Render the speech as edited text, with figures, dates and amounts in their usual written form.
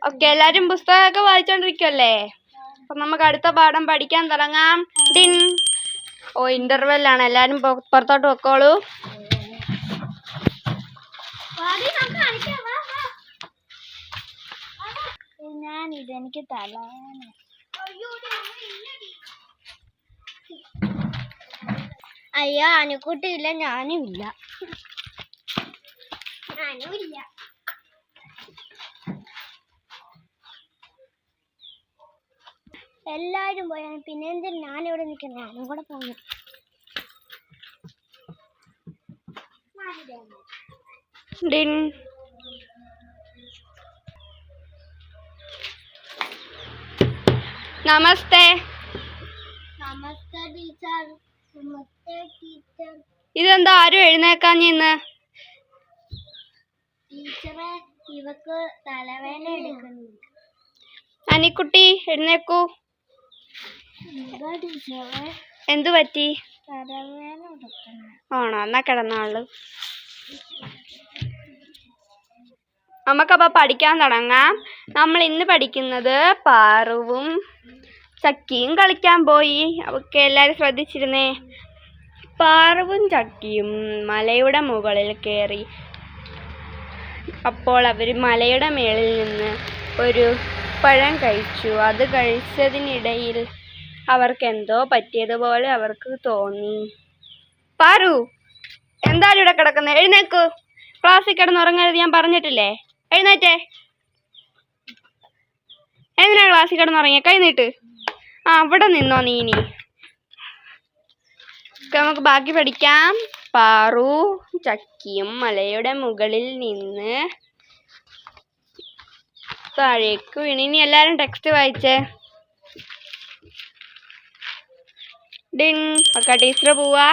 Okay, എല്ലാരും പുസ്തകമൊക്കെ വായിച്ചോണ്ടിരിക്കുവല്ലേ? അപ്പൊ നമുക്ക് അടുത്ത പാഠം പഠിക്കാൻ തുടങ്ങാം. ഡിൻ. ഓ, ഇന്റർവെൽ ആണ്. എല്ലാരും പുറത്തോട്ട് വെക്കോളൂ. എനിക്ക് തല അയ്യോ, അനുക്കുട്ടിയില്ല, ഞാനും ഇല്ല. എല്ലാരും പോയാണ്, പിന്നെ എന്തിനാ ഞാനിവിടെ നിൽക്കുന്നത്? ഞാനും കൂടെ പോകുന്നു. നമസ്തേ. നമസ്തേ ടീച്ചർ. നമസ്തേ ടീച്ചർ. ഇതെന്താ ആരും എഴുന്നേക്കാഞ്ഞ ഇന്ന്? ടീച്ചറെ, ഇവക്ക് തലവേദന എടുക്കുന്നു. അനിക്കുട്ടി, എഴുന്നേക്കൂ. എന്തു പറ്റി? തലവേദന എടുക്കുന്നു. ആണോ? എന്നാ കിടന്നാള്. നമുക്കപ്പോ പഠിക്കാൻ തുടങ്ങാം. നമ്മൾ ഇന്ന് പഠിക്കുന്നത് പാറുവും ചക്കിയും കളിക്കാൻ പോയി. അവർക്ക് എല്ലാരും ശ്രദ്ധിച്ചിരുന്നേ. പാറുവും ചക്കിയും മലയുടെ മുകളിൽ കയറി. അപ്പോൾ അവര് മലയുടെ മേളിൽ നിന്ന് ഒരു പഴം കഴിച്ചു. അത് കഴിച്ചതിനിടയിൽ അവർക്ക് എന്തോ പറ്റിയതുപോലെ അവർക്ക് തോന്നി. പാറു, എന്താണ് ഇവിടെ കിടക്കുന്നത്? എഴുന്നേക്കൂ. ക്ലാസ്സിൽ കിടന്നുറങ്ങരുത് ഞാൻ പറഞ്ഞിട്ടില്ലേ? എഴുന്നേറ്റേ. എന്തിനാ ക്ലാസ്സിൽ കിടന്നുറങ്ങിയ? കൈ നീട്ട്. അവിടെ നിന്നോ നീ. ഇനി നമുക്ക് ബാക്കി പഠിക്കാം. പാറു ചക്കിയും മലയുടെ മുകളിൽ നിന്ന് താഴേക്ക് വീണു. ഇനി എല്ലാരും ടെക്സ്റ്റ് വായിച്ചേ. ഡിൻ. ഒക്കെ ടീച്ചർ പോവാ.